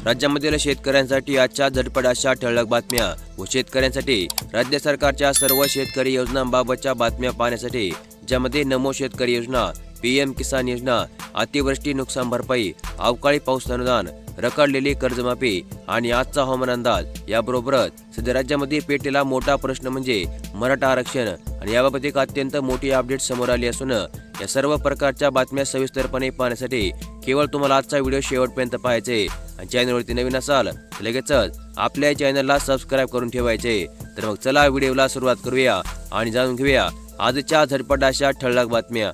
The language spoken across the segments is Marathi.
राज्यामधील शेतकऱ्यांसाठी आजच्या झटपट अशा ठळक बातम्या व शेतकऱ्यांसाठी राज्य सरकारच्या सर्व शेतकरी योजनांबाबतच्या बातम्या पाहण्यासाठी ज्यामध्ये नमो शेतकरी योजना, पीएम किसान योजना, अतिवृष्टी नुकसान भरपाई, अवकाळी पाऊस अनुदान, रखडलेली कर्जमाफी आणि आजचा हवामान अंदाज याबरोबरच सध्या राज्यामध्ये पेटलेला मोठा प्रश्न म्हणजे मराठा आरक्षण आणि याबाबत एक अत्यंत मोठी अपडेट समोर आली असून या सर्व प्रकारच्या बातम्या सविस्तरपणे पाहण्यासाठी केवळ तुम्हाला आजचा व्हिडिओ शेवटपर्यंत पाहायचे आणि चॅनलवरती नवीन असाल तर लगेचच आपल्या चॅनलला सबस्क्राइब करून ठेवायचे। तर मग चला व्हिडिओला सुरुवात करूया आणि जाणून घेऊया आजच्या झटपट अशा ठळक बातम्या।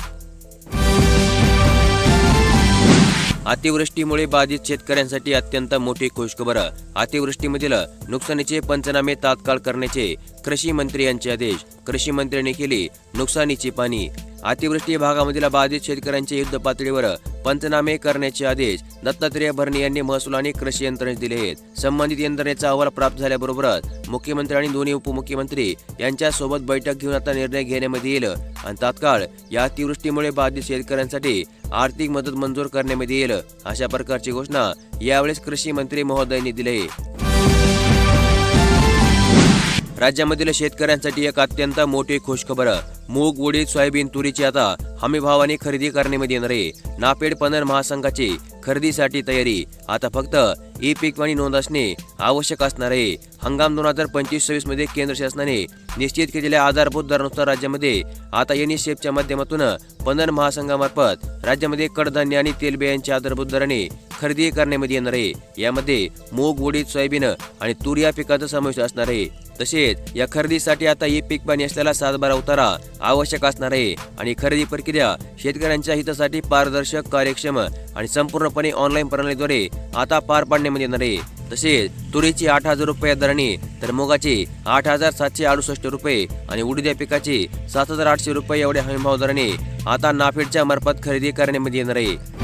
अतिवृष्टीमुळे बाधित शेतकऱ्यांसाठी अत्यंत मोठी खुशखबर। अतिवृष्टीमधील नुकसानीचे पंचनामे तात्काळ करण्याचे कृषी मंत्री यांचे आदेश। कृषी मंत्र्यांनी केली नुकसानीची पाहणी। अतिवृष्टी भागामधील बाधित शेतकऱ्यांचे युद्ध पातळीवर पंचनामे करण्याचे आदेश दत्तात्रय भरणे यांनी महसूल आणि कृषी यंत्रणेस दिले आहेत। संबंधित यंत्रणेचा अहवाल प्राप्त झाल्याबरोबरच मुख्यमंत्री आणि दोन्ही उपमुख्यमंत्री यांच्या सोबत बैठक घेऊन आता निर्णय घेण्यामध्ये येईल आणि तात्काळ या अतिवृष्टीमुळे बाधित शेतकऱ्यांसाठी आर्थिक मदत मंजूर करण्यामध्ये येईल अशा प्रकारची घोषणा यावेळेस कृषी मंत्री महोदयांनी दिली आहे। राज्यामधील शेतकऱ्यांसाठी एक अत्यंत मोठी खुशखबर। मूग, उडीद, सोयाबीन, तुरीची आता हमी भावाने खरेदी करण्यामध्ये येणार आहे। नाफेड पणन महासंघाची खरेदीसाठी तयारी। आता फक्त ई पीक वाणी नोंद असणे आवश्यक असणार आहे। हंगाम 2025-26 मध्ये केंद्र शासनाने निश्चित केलेल्या आधारभूत दरानुसार राज्यामध्ये आता युनिसेफच्या माध्यमातून पणन महासंघामार्फत राज्यामध्ये कडधान्य आणि तेलबियांच्या आधारभूत दराने खरेदी करण्यामध्ये येणार आहे। यामध्ये मूग, उडीद, सोयाबीन आणि तूर या पिकाचा समावेश असणार आहे। तसेच या खरेदीसाठी आता ई पीक पाणी असलेला 7/12 उतारा आवश्यक असणार आहे आणि खरेदी प्रक्रिया शेतकऱ्यांच्या हितासाठी पारदर्शक, कार्यक्षम आणि संपूर्णपणे ऑनलाईन प्रणालीद्वारे आता पार पाडण्यामध्ये येणार आहे। तसेच तुरीची 8,000 रुपये दराने तर मुगाची 8,768 रुपये आणि उडीद या पिकाची 7,800 रुपये एवढ्या हमीभाव दराने आता नाफेडच्या मार्फत खरेदी करण्यामध्ये येणार आहे।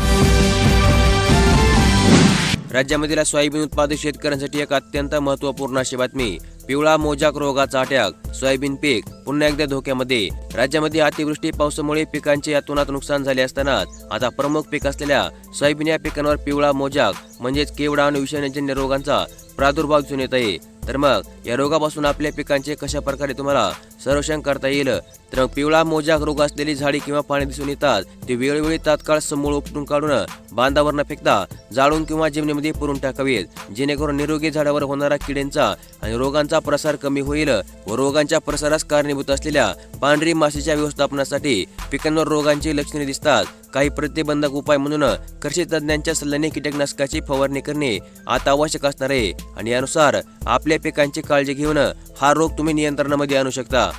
राज्यामधील सोयाबीन उत्पादक शेतकऱ्यांसाठी एक अत्यंत महत्त्वपूर्ण अशी बातमी। पिवळा मोजाक रोगाचा अटॅक, सोयाबीन पीक पुन्हा एकदा धोक्यामध्ये। राज्यामध्ये अतिवृष्टी पावसामुळे पिकांचे अतोनात नुकसान झाले असतानाच आता प्रमुख पीक असलेल्या सोयाबीन या पिकांवर पिवळा मोजाक म्हणजेच केवडा आणि विषाणूजन्य रोगांचा प्रादुर्भाव दिसून येत आहे। तर मग या रोगापासून आपल्या पिकांचे कशा प्रकारे तुम्हाला संरक्षण करता येईल? तर पिवळा मोजाक रोग असलेली झाडी किंवा पाणी दिसून येतात ते वेळोवेळी तात्काळ समूळ उपटून काढून बांधावर न फेकता जाळून किंवा जमिनीमध्ये पुरून टाकावेत, जेणेकरून निरोगी झाडावर होणारा किड्यांचा आणि रोगांचा प्रसार कमी होईल व रोगांच्या प्रसारास कारणीभूत असलेल्या पांढरी माशीच्या व्यवस्थापनासाठी पिकांवर रोगांची लक्षणे दिसतात काही प्रतिबंधक उपाय म्हणून कृषी तज्ञांच्या सल्ल्याने कीटकनाशकाची फवारणी करणे आता आवश्यक असणार आहे आणि यानुसार आपल्या पिकांची काळजी घेऊन हा रोग तुम्ही नियंत्रणामध्ये आणू शकता।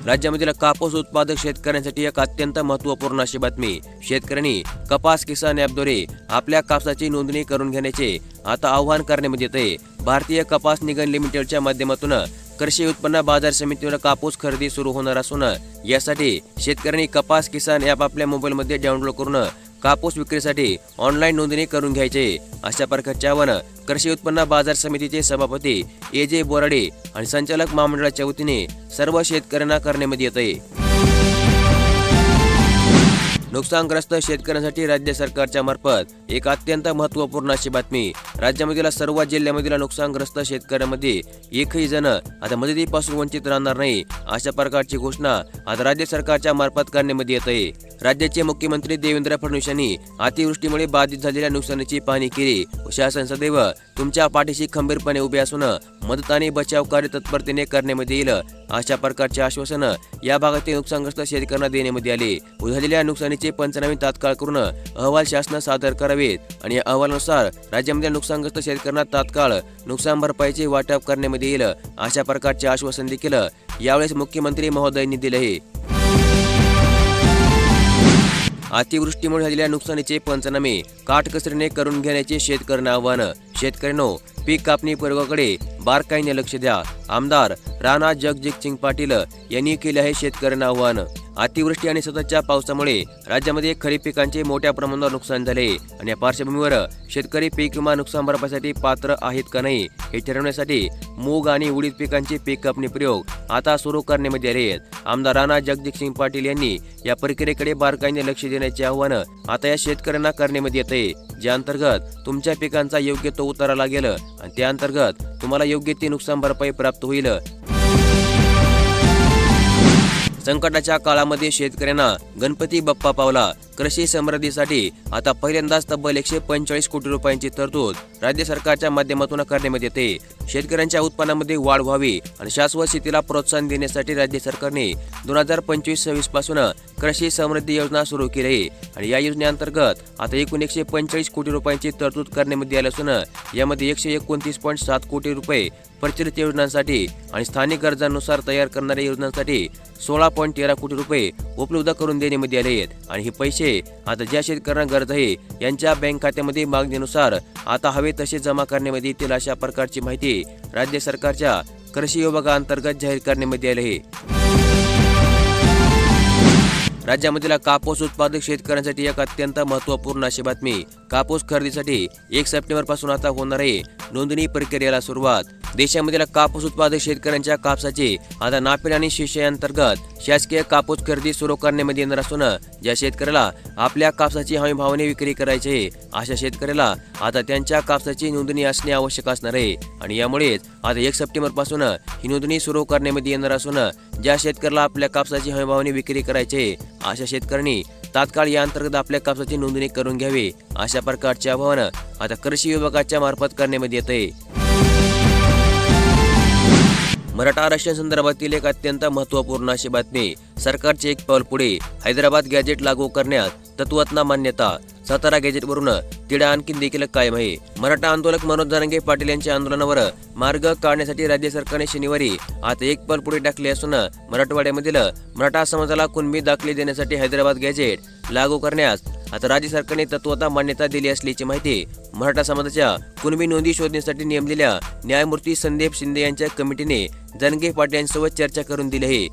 राज्यामधील कापूस उत्पादक शेतकऱ्यांसाठी एक अत्यंत महत्त्वपूर्ण अशी बातमी। शेतकऱ्यांनी कपास किसान ॲपद्वारे आपल्या कापसाची नोंदणी करून घेण्याचे आता आवाहन करण्यामध्ये येते। भारतीय कपास निगम लिमिटेडच्या माध्यमातून कृषी उत्पन्न बाजार समितीवर कापूस खरेदी सुरू होणार असून यासाठी शेतकऱ्यांनी कपास किसान ॲप आपल्या मोबाईलमध्ये डाउनलोड करून कापूस विक्रीसाठी ऑनलाईन नोंदणी करून घ्यायचे अशा प्रकारचे आवाहन कृषी उत्पन्न बाजार समितीचे सभापती AJ बोराडे आणि संचालक महामंडळाच्या वतीने सर्व शेतकऱ्यांना करण्यामध्ये येते। नुकसानग्रस्त शेतकऱ्यांसाठी राज्य सरकारच्या मार्फत एक अत्यंत महत्त्वपूर्ण अशी बातमी। राज्यामधील सर्व जिल्ह्यामधील नुकसानग्रस्त शेतकऱ्यांमध्ये एकही जण आता मदतीपासून वंचित राहणार नाही अशा प्रकारची घोषणा आता राज्य सरकारच्या मार्फत करण्यामध्ये येत आहे। राज्याचे मुख्यमंत्री देवेंद्र फडणवीस यांनी अतिवृष्टीमुळे बाधित झालेल्या नुकसानीची पाहणी केली व शासन सदैव तुमच्या पाठीशी खंबीरपणे उभे असून मदत आणि बचाव कार्य तत्परतेने करण्यामध्ये येईल अशा प्रकारचे आश्वासन या भागातील नुकसानग्रस्त शेतकऱ्यांना देण्यामध्ये आले। झालेल्या नुकसानीचे पंचनामे तात्काळ करून अहवाल शासनास सादर करावेत आणि या अहवालानुसार राज्यामध्ये नुकसानग्रस्त शेतकऱ्यांना तात्काळ नुकसान भरपाईचे वाटप करण्यामध्ये येईल अशा प्रकारचे आश्वासन देखील यावेळेस मुख्यमंत्री महोदयांनी दिले आहे। अतिवृष्टीमुळे झालेल्या नुकसानीचे पंचनामे काटकसरीने करून घेण्याचे शेतकऱ्यांना आवाहन। शेतकऱ्यांनो, पीक कापणी पूर्वकडे बारकाईने लक्ष द्या. आमदार राणा जगजितसिंग पाटील यांनी केले आहे शेतकऱ्यांना आवाहन. अतिवृष्टी आणि सततच्या पावसामुळे राज्यामध्ये खरीप पिकांचे मोठ्या प्रमाणावर नुकसान झाले आणि या पार्श्वभूमीवर शेतकरी पीक विमा नुकसान भरपाईसाठी पात्र आहेत का नाही हे ठरवण्यासाठी मूग आणि उडीद पिकांचे पीक कापणी प्रयोग आता सुरू करण्यामध्ये आले आहेत. आमदार राणा जगजितसिंग पाटील यांनी या प्रक्रियेकडे बारकाईने लक्ष देण्याचे आवाहन आता या शेतकऱ्यांना करण्यामध्ये येते, ज्या अंतर्गत तुमच्या पिकांचा योग्य तो उतारा लागेल आणि त्या अंतर्गत तुम्हाला योग्य ती नुकसान भरपाई प्राप्त होईल. संकटाच्या काळामध्ये शेतकऱ्यांना गणपती बाप्पा पावला. कृषी समृद्धीसाठी आता पहिल्यांदाच तब्बल 145 कोटी रुपयांची तरतूद राज्य सरकारच्या माध्यमातून करण्यात येते. शेतकऱ्यांच्या उत्पन्नामध्ये वाढ व्हावी आणि शाश्वत शेतीला प्रोत्साहन देण्यासाठी राज्य सरकारने 2025-26 पासून कृषी समृद्धी योजना सुरू केली आहे आणि या योजनेअंतर्गत आता एकूण 145 कोटी रुपयांची तरतूद करण्यामध्ये आली असून यामध्ये 129.7 कोटी रुपये प्रचलित योजनांसाठी आणि स्थानिक गरजांनुसार तयार करणाऱ्या योजनांसाठी 16.13 कोटी रुपये उपलब्ध करून देण्यामध्ये आले आहेत आणि हे पैसे आता ज्या शेतकऱ्यांना गरज आहे यांच्या बँक खात्यामध्ये मागणीनुसार आता हवे तसे जमा करण्यामध्ये येतील, अशा प्रकारची माहिती राज्य सरकारच्या कृषी विभागाअंतर्गत जाहीर करण्यामध्ये आली आहे. राज्यामधील कापूस उत्पादक शेतकऱ्यांसाठी एक अत्यंत महत्त्वपूर्ण अशी बातमी. कापूस खरेदीसाठी 1 सप्टेंबर पासून आता होणार आहे नोंदणी प्रक्रियेला सुरुवात. देशामधील कापूस उत्पादक शेतकऱ्यांच्या कापसाची आता नाफेड आणि शिष्य अंतर्गत शासकीय कापूस खरेदी सुरू करण्यामध्ये येणार असून ज्या शेतकऱ्याला आपल्या कापसाची हमी भावाने विक्री करायची आहे अशा शेतकऱ्याला आता त्यांच्या कापसाची नोंदणी असणे आवश्यक असणार आहे आणि यामुळेच आता 1 सप्टेंबर पासून ही नोंदणी सुरू करण्यामध्ये येणार असून ज्या शेतकऱ्याला आपल्या कापसाची हमी भावाने विक्री करायची आहे अशा शेतकऱ्यांनी तात्काळ या अंतर्गत आपल्या कापसाची नोंदणी करून घ्यावी, अशा प्रकारचे आवाहन आता कृषी विभागाच्या मार्फत करण्यामध्ये येते. मराठा आरक्षण संदर्भातील एक अत्यंत महत्त्वपूर्ण अशी बातमी. सरकारचे एक पाऊल पुढे. हैदराबाद गॅजेट लागू करण्यास तत्वज्ञ मान्यता. सातारा गॅजेटवरून तिढा आणखी देखील कायम आहे. मराठा आंदोलक मनोज जरांगे पाटील यांच्या आंदोलनावर मार्ग काढण्यासाठी राज्य सरकारने शनिवारी आता एक पाऊल पुढे टाकले असून मराठवाड्यामधील मराठा समाजाला कुणबी दाखले देण्यासाठी हैदराबाद गॅजेट लागू करण्यास आता राज्य सरकारने तत्वता मान्यता दिली असल्याची माहिती मराठा समाजाच्या कुणबी नोंदी शोधण्यासाठी नेमलेल्या न्यायमूर्ती संदीप शिंदे यांच्या कमिटीने जरांगे पाटील यांच्यासोबत चर्चा करून दिली आहे.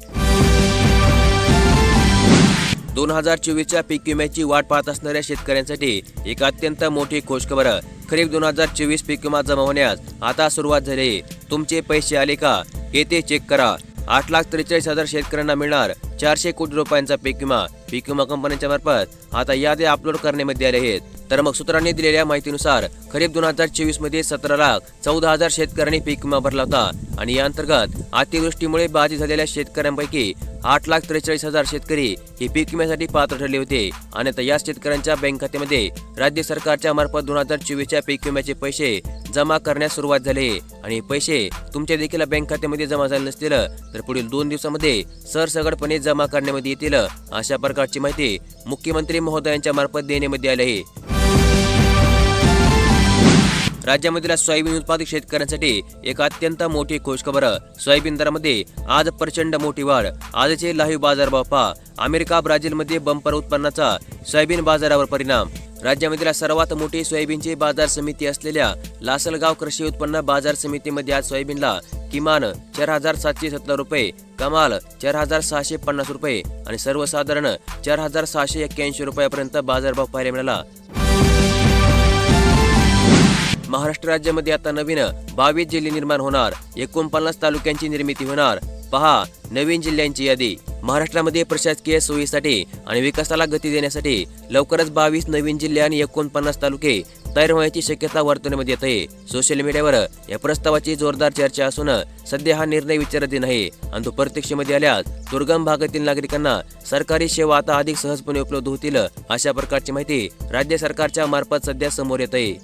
2024च्या पीक विम्याची वाट पाहत असणाऱ्या शेतकऱ्यांसाठी एक अत्यंत मोठी खुशखबर. खरीप 2024 पीक विमा जमा होण्यास आता सुरुवात झाली आहे. तुमचे पैसे आले का येते चेक करा. 8,43,000 शेतकऱ्यांना मिळणार 400 कोटी रुपयांचा पीक विमा. पीक विमा कंपन्यांच्या मार्फत आता यादी अपलोड करण्यामध्ये आले आहेत. तर मग सूत्रांनी दिलेल्या माहितीनुसार खरीप 2024 मध्ये 17,14,000 शेतकऱ्यांनी पीक विमा भरला होता आणि या अंतर्गत अतिवृष्टीमुळे बाधित झालेल्या शेतकऱ्यांपैकी 8,43,000 शेतकरी हे पीक विम्यासाठी पात्र ठरले होते आणि आता या शेतकऱ्यांच्या बँक खात्यामध्ये राज्य सरकारच्या मार्फत 2024च्या पीक विम्याचे पैसे जमा करण्यास सुरुवात झाली आणि हे पैसे तुमच्या देखील बँक खात्यामध्ये जमा झाले नसतील तर पुढील 2 दिवसांमध्ये सरसगटपणे जमा करण्यामध्ये येतील, अशा प्रकारची माहिती मुख्यमंत्री महोदयांच्या मार्फत देण्यामध्ये आली आहे. राज्यामधील सोयाबीन उत्पादक शेतकऱ्यांसाठी एक अत्यंत मोठी खुशखबर. सोयाबीन दरामध्ये आज प्रचंड मोठी वाढ. आजचे लाईव्ह बाजारभाव पहा. अमेरिका ब्राझीलमध्ये बंपर उत्पन्नाचा सोयाबीन बाजारावर परिणाम. राज्यामधील सर्वात मोठी सोयाबीनची बाजार समिती असलेल्या लासलगाव कृषी उत्पन्न बाजार समितीमध्ये आज सोयाबीनला किमान 4,770 रुपये, कमाल 4,650 रुपये आणि सर्वसाधारण 4,681 रुपयापर्यंत बाजारभाव पाहायला मिळाला. महाराष्ट्र राज्यामध्ये आता नवीन 22 जिल्हे निर्माण होणार. 49 तालुक्यांची निर्मिती होणार. पहा नवीन जिल्ह्यांची यादी. महाराष्ट्रामध्ये प्रशासकीय सोयीसाठी आणि विकासाला गती देण्यासाठी लवकरच 22 नवीन जिल्हे आणि 49 तालुके तयार होण्याची शक्यता वर्तवण्यामध्ये येत आहे. सोशल मीडियावर या प्रस्तावाची जोरदार चर्चा असून सध्या हा निर्णय विचाराधीन आहे आणि तो प्रत्यक्षमध्ये आल्यास दुर्गम भागातील नागरिकांना सरकारी सेवा आता अधिक सहजपणे उपलब्ध होतील, अशा प्रकारची माहिती राज्य सरकारच्या मार्फत सध्या समोर येत आहे.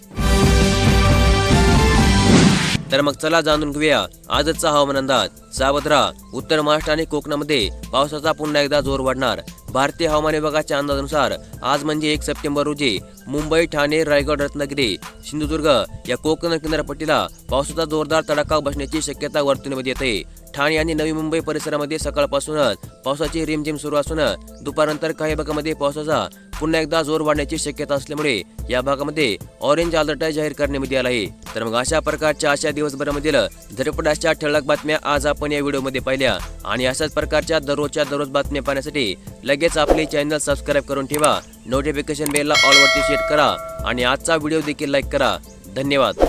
तर मग चला जाणून घेऊया आजचा हवामान अंदाज. सावध राहा. उत्तर महाराष्ट्र आणि कोकणामध्ये पावसाचा पुन्हा एकदा जोर वाढणार. भारतीय हवामान विभागाच्या अंदाजानुसार आज म्हणजे 1 सप्टेंबर रोजी मुंबई, ठाणे, रायगड, रत्नागिरी, सिंधुदुर्ग या कोकण किनारपट्टीला पावसाचा जोरदार तडाखा बसण्याची शक्यता वर्तवण्यामध्ये येते. ठाणे आणि नवी मुंबई परिसरामध्ये सकाळपासूनच पावसाची रिमझिम सुरू असून दुपारनंतर काही भागामध्ये पावसाचा पुन्हा एकदा जोर वाढण्याची शक्यता असल्यामुळे या भागामध्ये ऑरेंज अलर्ट जाहीर करण्यात आला आहे। तर मग अशा प्रकारच्या आजच्या दिवसभरामधील झटपटाच्या ठळक बातम्या आज आपण या व्हिडिओमध्ये पाहिल्या आणि अशाच प्रकारच्या दररोज बातम्या पाहण्यासाठी लगेच आपले चॅनल सबस्क्राईब करून ठेवा। नोटिफिकेशन बेलला ऑल वरती सेट करा आणि आजचा व्हिडिओ देखील लाईक करा। धन्यवाद।